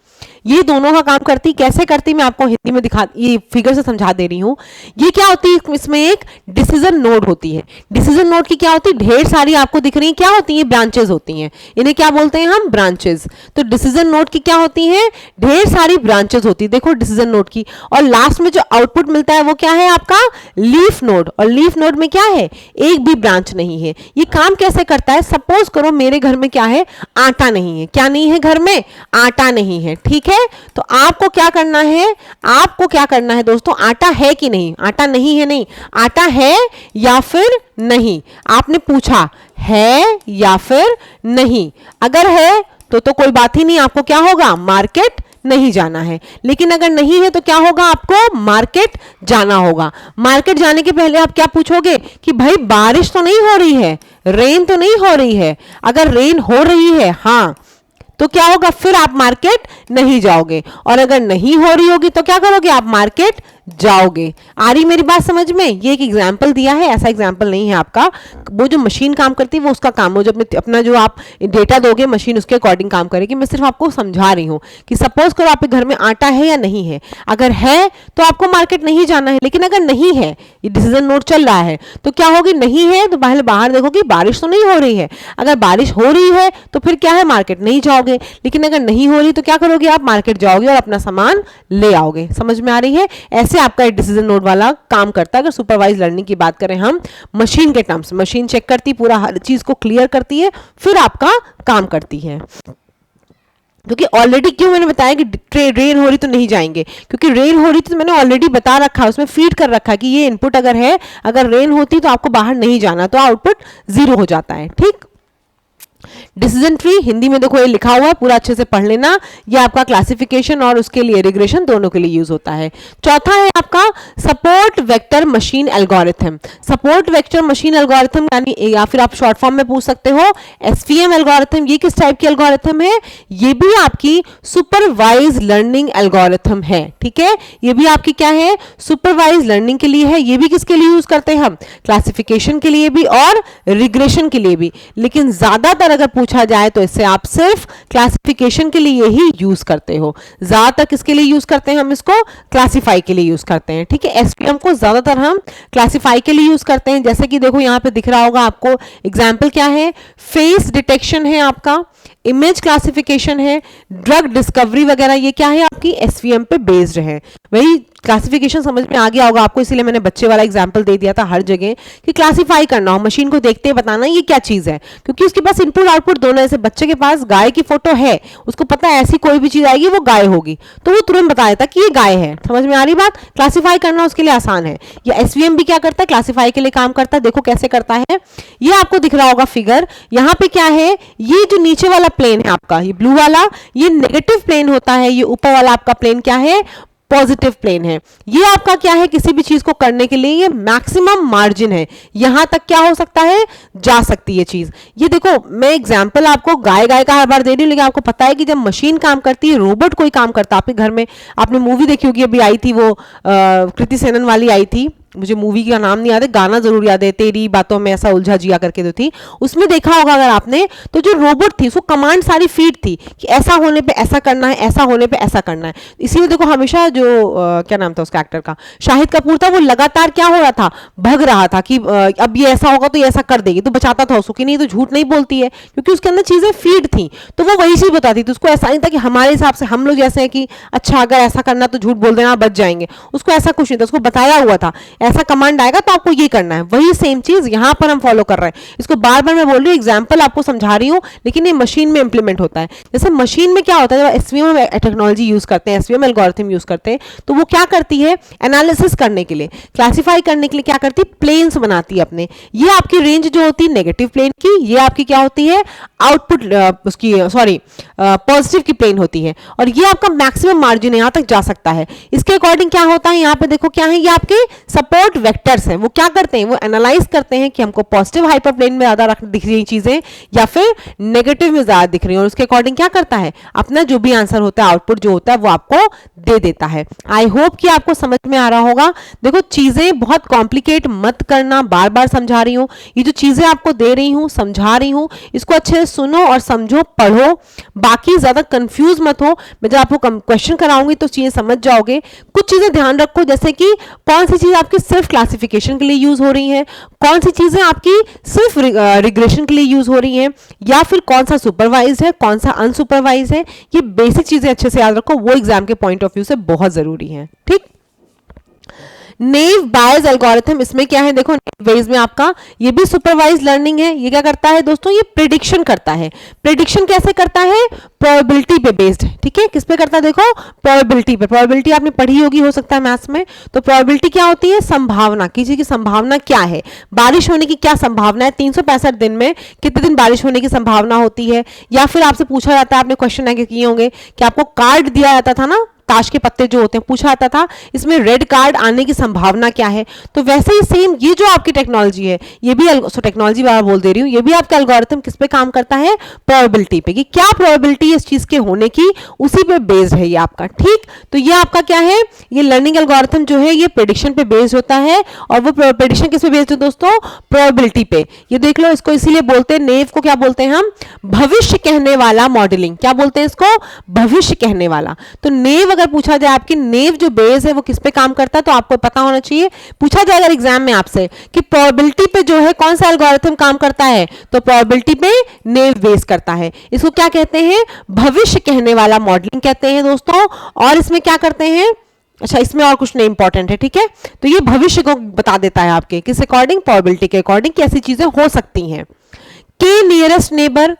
ये दोनों का काम करती, कैसे करती मैं आपको हिंदी में ये फिगर से समझा दे रही हूं। ये क्या होती है, इसमें एक डिसीजन नोड होती है। डिसीजन नोड की क्या होती है, ढेर सारी आपको दिख रही है, क्या होती है, ब्रांचेस होती हैं, इन्हें क्या बोलते हैं हम, ब्रांचेस। तो डिसीजन नोड की क्या होती है, ढेर सारी ब्रांचेस होती है, देखो डिसीजन नोड की, और लास्ट में जो आउटपुट मिलता है वो क्या है आपका, लीफ नोड। और लीफ नोड में क्या है, एक भी ब्रांच नहीं है। ये काम कैसे करता है, सपोज करो मेरे घर में क्या है, आटा नहीं है, क्या नहीं है घर में, आटा नहीं है। ठीक है, तो आपको क्या करना है, आपको क्या करना है दोस्तों, आटा है कि नहीं, आटा नहीं है, नहीं, आटा है या फिर नहीं, आपने पूछा है या फिर नहीं। अगर है तो कोई बात ही नहीं, आपको क्या होगा, मार्केट नहीं जाना है। लेकिन अगर नहीं है तो क्या होगा, आपको मार्केट जाना होगा। मार्केट जाने के पहले आप क्या पूछोगे कि भाई बारिश तो नहीं हो रही है, रेन तो नहीं हो रही है। अगर रेन हो रही है हाँ तो क्या होगा, फिर आप मार्केट नहीं जाओगे, और अगर नहीं हो रही होगी तो क्या करोगे, आप मार्केट जाओगे। आ रही मेरी बात समझ में? ये एक एग्जाम्पल दिया है, ऐसा एग्जाम्पल नहीं है आपका, वो जो मशीन काम करती है वो उसका काम, वो जब अपना जो आप डेटा दोगे मशीन उसके अकॉर्डिंग काम करेगी। मैं सिर्फ आपको समझा रही हूँ कि सपोज करो आपके घर में आटा है या नहीं है। अगर है तो आपको मार्केट नहीं जाना है, लेकिन अगर नहीं है, ये डिसीजन नोट चल रहा है, तो क्या होगी, नहीं है तो पहले बाहर देखो कि बारिश तो नहीं हो रही है। अगर बारिश हो रही है तो फिर क्या है, मार्केट नहीं जाओगे, लेकिन अगर नहीं हो रही तो क्या करोगे, आप मार्केट जाओगे और अपना सामान ले आओगे। समझ में आ रही है? ऐसे आपका एक डिसीजन नोड वाला काम करता है। अगर सुपरवाइज लर्निंग की बात करें हम मशीन के टर्म्स, मशीन चेक करती, पूरा हर चीज को क्लियर करती है, फिर आपका काम करती है। क्योंकि ऑलरेडी क्यों मैंने बताया कि रेन हो रही तो नहीं जाएंगे, क्योंकि रेन हो रही थी तो मैंने ऑलरेडी बता रखा है, उसमें फीड कर रखा है कि ये इनपुट अगर है, अगर रेन होती तो आपको बाहर नहीं जाना, तो आउटपुट 0 हो जाता है। ठीक, डिसीजन ट्री हिंदी में देखो ये लिखा हुआ है, पूरा अच्छे से पढ़ लेना। ये आपका क्लासिफिकेशन और उसके लिए रिग्रेशन दोनों के लिए यूज होता है। चौथा है आपका support vector machine algorithm. Support vector machine algorithm यानी, या फिर आप शॉर्ट फॉर्म में पूछ सकते हो एसवीएम एल्गोरिथम। ये किस टाइप की एल्गोरिथम है, ये भी आपकी सुपरवाइज लर्निंग एल्गोरिथम है। ठीक है, ये भी आपकी क्या है, सुपरवाइज लर्निंग के लिए है। ये भी किसके लिए यूज करते हैं हम, क्लासिफिकेशन के लिए भी और रिग्रेशन के लिए भी। लेकिन ज्यादातर अगर पूछा जाए तो इससे आप सिर्फ क्लासिफिकेशन के लिए ही यूज करते हो। ज्यादातर किसके लिए यूज करते हैं हम इसको, क्लासिफाई के लिए यूज करते हैं। ठीक है, एसपीएम को ज्यादातर हम क्लासिफाई के लिए यूज करते हैं। जैसे कि देखो यहाँ पे दिख रहा होगा आपको, एग्जाम्पल क्या है, फेस डिटेक्शन है आपका, इमेज क्लासिफिकेशन है, ड्रग डिस्कवरी वगैरह, ये क्या है आपकी एसवीएम पे बेस्ड है। वही क्लासिफिकेशन समझ में आ गया होगा आपको, इसीलिए मैंने बच्चे वाला एग्जांपल दे दिया था हर जगह कि क्लासिफाई करना हो, मशीन को देखते बताना ये क्या चीज है, क्योंकि उसके पास इनपुट आउटपुट दोनों। ऐसे बच्चे के पास गाय की फोटो है, उसको पता है ऐसी कोई भी चीज आएगी वो गाय होगी, तो वो तुरंत बता देता कि ये गाय है। समझ में आ रही बात? क्लासिफाई करना उसके लिए आसान है। या एसवीएम भी क्या करता है, क्लासिफाई के लिए काम करता है। देखो कैसे करता है, ये आपको दिख रहा होगा फिगर, यहाँ पे क्या है, ये जो नीचे वाला प्लेन है आपका, ये ब्लू वाला, ये नेगेटिव प्लेन होता है, ये ऊपर वाला आपका प्लेन क्या है, पॉजिटिव प्लेन है। ये आपका क्या है, किसी भी चीज को करने के लिए ये मैक्सिमम मार्जिन है, यहां तक क्या हो सकता है, जा सकती है चीज। ये देखो मैं एग्जांपल आपको गाय का हर बार दे रही हूं, लेकिन आपको पता है कि जब मशीन काम करती है, रोबोट कोई काम करता है, आपके घर में आपने मूवी देखी होगी, अभी आई थी वो कृति सेनन वाली आई थी, मुझे मूवी का नाम नहीं याद है, गाना जरूर याद है, तेरी बातों में ऐसा उलझा जिया करके जो थी, उसमें देखा होगा अगर आपने, तो जो रोबोट थी उसको कमांड सारी फीड थी कि ऐसा होने पे ऐसा करना है, ऐसा होने पे ऐसा करना है। इसीलिए देखो हमेशा जो क्या नाम था उसका एक्टर का, शाहिद कपूर था, वो लगातार क्या हो रहा था, भग रहा था कि अब ये ऐसा होगा तो ये ऐसा कर देगी, तो बचाता था उसको कि नहीं तो झूठ नहीं बोलती है, क्योंकि उसके अंदर चीजें फीड थी, तो वो वही चीज बताती थी। उसको ऐसा नहीं था कि हमारे हिसाब से हम लोग जैसे हैं कि अच्छा अगर ऐसा करना तो झूठ बोल देना बच जाएंगे, उसको ऐसा कुछ नहीं था, उसको बताया हुआ था ऐसा कमांड आएगा तो आपको ये करना है। वही सेम चीज यहां पर हम फॉलो कर रहे हैं। इसको बार बार मैं बोल रही हूँ, एग्जाम्पल आपको समझा रही हूँ, लेकिन ये मशीन में इंप्लीमेंट होता है। जैसे मशीन में क्या होता है, जब एसवीएम टेक्नोलॉजी यूज करते हैं, एसवीएम एल्गोरिथम यूज करते हैं, तो वो क्या करती है, एनालिसिस करने के लिए, क्लासिफाई करने के लिए क्या करती है, प्लेन्स बनाती है अपने। ये आपकी रेंज जो होती है नेगेटिव प्लेन की, ये आपकी क्या होती है, आउटपुट उसकी सॉरी पॉजिटिव की प्लेन होती है, और ये आपका मैक्सिमम मार्जिन यहां तक जा सकता है। इसके अकॉर्डिंग क्या होता है, यहाँ पे देखो क्या है, ये आपके सपोर्ट वेक्टर्स हैं। वो क्या करते हैं, वो एनालाइज करते हैं कि हमको पॉजिटिव हाइपर प्लेन में ज्यादा दिख रही चीजें या फिर नेगेटिव में ज्यादा दिख रही है, और उसके अकॉर्डिंग क्या करता है, अपना जो भी आंसर होता है, आउटपुट जो होता है, वो आपको दे देता है। आई होप कि आपको समझ में आ रहा होगा। देखो चीजें बहुत कॉम्प्लिकेट मत करना, बार बार समझा रही हूं, ये जो चीजें आपको दे रही हूं, समझा रही हूं, इसको अच्छे से सुनो और समझो, पढ़ो, बाकी ज्यादा कंफ्यूज मत हो। मैं जब आपको क्वेश्चन कराऊंगी तो चीजें समझ जाओगे। कुछ चीजें ध्यान रखो, जैसे कि कौन सी चीज आपकी सिर्फ क्लासिफिकेशन के लिए यूज हो रही है, कौन सी चीजें आपकी सिर्फ रिग्रेशन के लिए यूज हो रही हैं, या फिर कौन सा सुपरवाइज है, कौन सा अनसुपरवाइज है। ये बेसिक चीजें अच्छे से याद रखो, वो एग्जाम के पॉइंट ऑफ व्यू से बहुत जरूरी है। ठीक, नेव बायस एल्गोरिथम, इसमें क्या है, देखो वेज में आपका ये भी सुपरवाइज लर्निंग है। ये क्या करता है दोस्तों, ये प्रिडिक्शन करता है। प्रिडिक्शन कैसे करता है, प्रोबेबिलिटी पे बेस्ड। ठीक है, किस पे करता है, देखो प्रोबेबिलिटी पे। प्रोबेबिलिटी आपने पढ़ी होगी हो सकता है मैथ्स में। तो प्रोबेबिलिटी क्या होती है, संभावना, किसी की संभावना क्या है, बारिश होने की क्या संभावना है, 365 दिन में कितने दिन बारिश होने की संभावना होती है। या फिर आपसे पूछा जाता है, आपने क्वेश्चन आगे किए होंगे कि आपको कार्ड दिया जाता था ना, ताश के पत्ते जो होते हैं, पूछा जाता था इसमें रेड कार्ड आने की संभावना क्या है। तो वैसे ही सेम ये जो आपकी टेक्नोलॉजी है, ये भी टेक्नोलॉजी बार बोल दे रही हूँ, ये भी आपका एल्गोरिथम किस पे काम करता है, प्रोबेबिलिटी पे, कि क्या प्रोबेबिलिटी इस चीज के होने की, उसी पे बेस्ड है ये आपका। ठीक, तो ये आपका क्या है, ये लर्निंग एल्गोरिथम जो है ये प्रेडिक्शन पे बेस्ड होता है। और वो प्रेडिक्शन किस पे बेस्ड है दोस्तों, प्रोबेबिलिटी पे। ये देख लो, इसको इसीलिए बोलते हैं, नेव को क्या बोलते हैं हम, भविष्य कहने वाला मॉडलिंग। क्या बोलते हैं इसको, भविष्य कहने वाला। तो नेव अगर पूछा जाए आपकी, नेव जो बेस है वो किस पे काम करता है, तो आपको पता होना चाहिए। पूछा जाएगा एग्जाम में आपसे कि प्रोबेबिलिटी पे जो है कौन सा एल्गोरिथम काम करता है, तो प्रोबेबिलिटी पे नेव बेस करता है। इसको क्या कहते हैं, भविष्य कहने वाला मॉडलिंग कहते हैं दोस्तों। और इसमें क्या करते हैं, अच्छा इसमें और कुछ नहीं इंपॉर्टेंट है। ठीक है, तो ये भविष्य को बता देता है आपके किस अकॉर्डिंग, प्रोबेबिलिटी के अकॉर्डिंग कि ऐसी चीजें हो सकती हैं। के नियरेस्ट नेबर,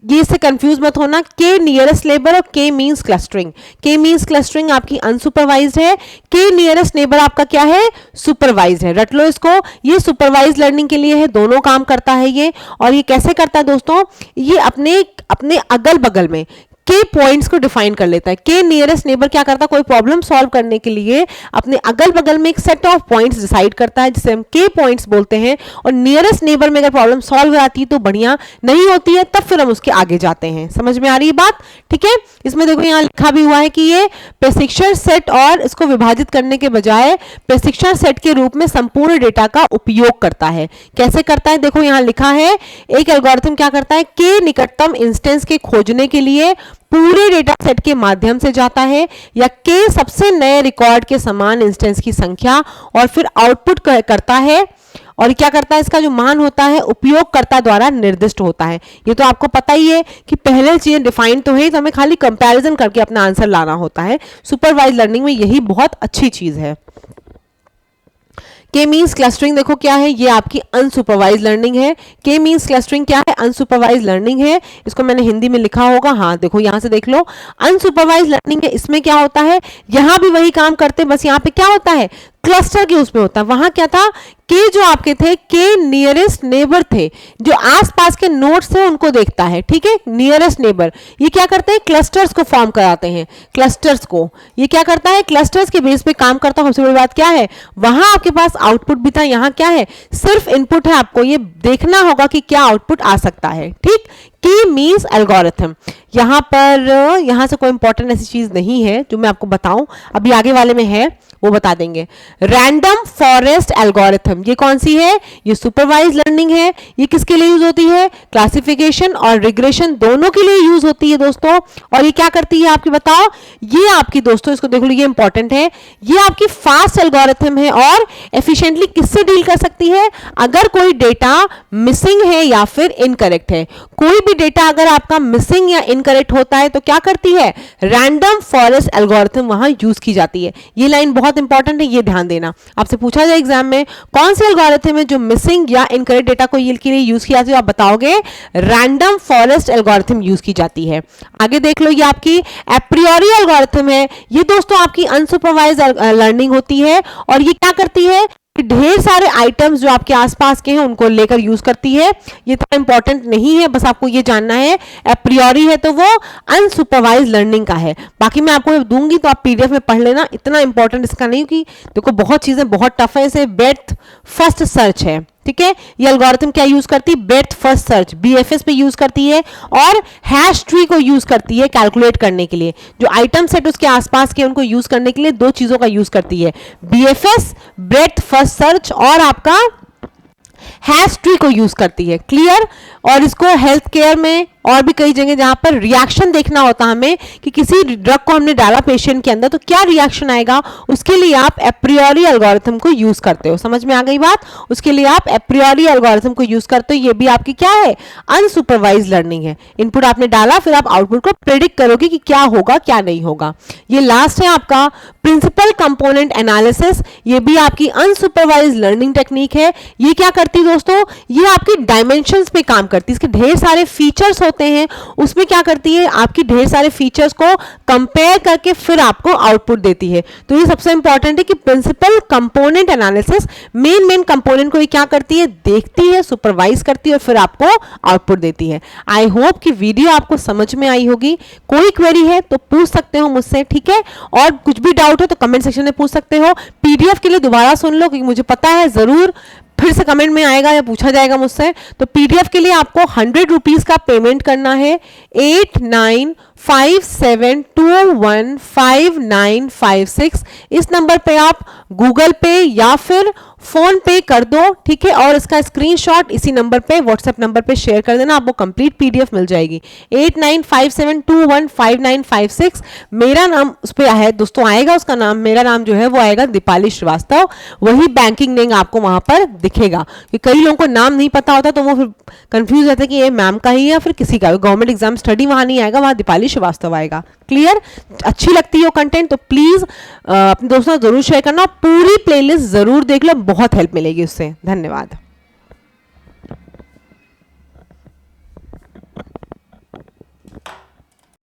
ये इससे कंफ्यूज मत होना, के नियरेस्ट नेबर और के मींस क्लस्टरिंग। के मींस क्लस्टरिंग आपकी अनसुपरवाइज्ड है, के नियरेस्ट नेबर आपका क्या है, सुपरवाइज्ड है। रट लो इसको, ये सुपरवाइज्ड लर्निंग के लिए है, दोनों काम करता है ये। और ये कैसे करता है दोस्तों, ये अपने अपने अगल बगल में के पॉइंट्स को डिफाइन कर लेता है। के नियरेस्ट नेबर क्या करता है, कोई प्रॉब्लम सॉल्व करने के लिए अपने अगल बगल में एक सेट ऑफ पॉइंट्स डिसाइड करता है, जिसे हम के पॉइंट्स बोलते हैं। और नियरेस्ट नेबर में अगर प्रॉब्लम सॉल्व हो जाती है तो बढ़िया, नहीं होती है तब फिर हम उसके आगे जाते हैं। समझ में आ रही है बात। ठीक है, इसमें देखो यहाँ लिखा भी हुआ है कि ये प्रशिक्षण सेट, और इसको विभाजित करने के बजाय प्रशिक्षण सेट के रूप में संपूर्ण डेटा का उपयोग करता है। कैसे करता है, देखो यहाँ लिखा है, एक एल्गोरिथम क्या करता है, के निकटतम इंस्टेंस के खोजने के लिए पूरे डेटा सेट के माध्यम से जाता है, या के सबसे नए रिकॉर्ड के समान इंस्टेंस की संख्या, और फिर आउटपुट करता है। और क्या करता है, इसका जो मान होता है उपयोगकर्ता द्वारा निर्दिष्ट होता है। ये तो आपको पता ही है कि पहले चीजें डिफाइन तो है, तो हमें खाली कंपैरिजन करके अपना आंसर लाना होता है। सुपरवाइज लर्निंग में यही बहुत अच्छी चीज है। के मींस क्लस्टरिंग देखो क्या है, ये आपकी अनसुपरवाइज लर्निंग है। के मींस क्लस्टरिंग क्या है, अनसुपरवाइज लर्निंग है। इसको मैंने हिंदी में लिखा होगा, हाँ देखो यहां से देख लो, अनसुपरवाइज लर्निंग है। इसमें क्या होता है, यहां भी वही काम करते, बस यहां पे क्या होता है, क्लस्टर के उसमें होता है। वहां क्या था, के जो आपके थे, के नियरेस्ट नेबर थे, जो आसपास के नोड्स थे उनको देखता है। ठीक है, नियरेस्ट नेबर ये क्या करते हैं, क्लस्टर्स को फॉर्म कराते हैं। क्लस्टर्स को ये क्या करता है, क्लस्टर्स के बेस पे काम करता है। सबसे बड़ी बात क्या है, वहां आपके पास आउटपुट भी था, यहाँ क्या है, सिर्फ इनपुट है। आपको ये देखना होगा कि क्या आउटपुट आ सकता है। ठीक, की मीन्स एल्गोरिथम। यहाँ पर यहाँ से कोई इंपॉर्टेंट ऐसी चीज नहीं है जो मैं आपको बताऊं, अभी आगे वाले में है वो बता देंगे। रैंडम फॉरेस्ट एल्गोरिथम, ये कौन सी है? ये सुपरवाइज लर्निंग है। ये किसके लिए यूज होती है? क्लासिफिकेशन और रिग्रेशन दोनों के लिए यूज होती है दोस्तों। और ये क्या करती है आपकी बताओ? ये आपकी दोस्तों इसको देख लो, ये इंपॉर्टेंट है, ये आपकी फास्ट एल्गोरिथम है और एफिशिएंटली किससे डील कर सकती है? अगर कोई डेटा मिसिंग है या फिर इनकरेक्ट है, कोई भी डेटा अगर आपका मिसिंग या इनकरेक्ट होता है तो क्या करती है? रैंडम फॉरेस्ट एल्गोरिथम वहां यूज की जाती है। ये लाइन बहुत इंपॉर्टेंट है, ये ध्यान देना। आपसे पूछा जाए एग्जाम में कौन सी एल्गोरिथम है जो मिसिंग या इनकरेक्ट डेटा को के लिए यूज की जाती है, आप बताओगे रैंडम फॉरेस्ट एल्गोरिथम यूज की जाती है। आगे देख लो, ये आपकी एप्रियोरी एल्गोरिथम है। ये दोस्तों आपकी अनसुपरवाइज लर्निंग होती है और ये क्या करती है? ढेर सारे आइटम्स जो आपके आसपास के हैं उनको लेकर यूज करती है। ये तो इंपॉर्टेंट नहीं है, बस आपको ये जानना है एप्रियोरी है तो वो अनसुपरवाइज लर्निंग का है। बाकी मैं आपको दूंगी तो आप पीडीएफ में पढ़ लेना, इतना इंपॉर्टेंट इसका नहीं, कि देखो बहुत चीजें बहुत टफ है। इसे ब्रेड्थ फर्स्ट सर्च है, ठीक है। ये एल्गोरिथम क्या यूज करती है? ब्रेड्थ फर्स्ट सर्च, बीएफएस पे यूज करती है और हैश ट्री को यूज करती है कैलकुलेट करने के लिए। जो आइटम सेट उसके आसपास के उनको यूज करने के लिए दो चीजों का यूज करती है, बीएफएस ब्रेड्थ फर्स्ट सर्च और आपका हैश ट्री को यूज करती है। क्लियर? और इसको हेल्थ केयर में और भी कई जगह जहां पर रिएक्शन देखना होता हमें कि किसी ड्रग को हमने डाला पेशेंट के अंदर तो क्या रिएक्शन आएगा, उसके लिए आप एप्रियोरी एल्गोरिथम को यूज करते हो। समझ में आ गई बात? उसके लिए आप एप्रियोरी एल्गोरिथम को यूज करते हो। ये भी आपकी क्या है? अनसुपरवाइज लर्निंग है। इनपुट आपने डाला, फिर आप आउटपुट को प्रेडिक्ट करोगे कि क्या होगा क्या नहीं होगा। ये लास्ट है आपका प्रिंसिपल कंपोनेंट एनालिसिस। ये भी आपकी अनसुपरवाइज लर्निंग टेक्निक है। ये क्या करती है दोस्तों? ये आपकी डायमेंशंस पे काम करती है। इसके ढेर सारे फीचर्स होते हैं, उसमें क्या करती है? आपकी ढेर सारे फीचर्स को कंपेयर करके फिर आपको आउटपुट देती है। तो ये सबसे इंपॉर्टेंट है कि principal component analysis main component को ये क्या करती है? देखती है, सुपरवाइज करती है और फिर आपको आउटपुट देती है। आई होप कि वीडियो आपको समझ में आई होगी। कोई क्वेरी है तो पूछ सकते हो मुझसे, ठीक है। और कुछ भी डाउट हो तो कमेंट सेक्शन में पूछ सकते हो। पीडीएफ के लिए दोबारा सुन लो, क्योंकि मुझे पता है जरूर फिर से कमेंट में आएगा या पूछा जाएगा मुझसे। तो पीडीएफ के लिए आपको 100 रुपीज का पेमेंट करना है। 8957215956 इस नंबर पे आप गूगल पे या फिर फोन पे कर दो, ठीक है। और इसका स्क्रीनशॉट इसी नंबर पे व्हाट्सएप नंबर पे शेयर कर देना, आपको कंप्लीट पीडीएफ मिल जाएगी। 8957215956 मेरा नाम उस पर है दोस्तों, आएगा उसका नाम, मेरा नाम जो है वो आएगा दीपाली श्रीवास्तव। वही बैंकिंग लिंक आपको वहां पर दिखेगा। कि कई लोगों को नाम नहीं पता होता तो वो फिर कंफ्यूज रहता है कि ये मैम का ही है या फिर किसी का। गवर्नमेंट एग्जाम स्टडी वहां नहीं आएगा, वहां दीपाली श्रीवास्तव आएगा। क्लियर? अच्छी लगती है वो कंटेंट तो प्लीज अपने दोस्तों जरूर शेयर करना। पूरी प्लेलिस्ट जरूर देख लो, बहुत हेल्प मिलेगी उससे। धन्यवाद।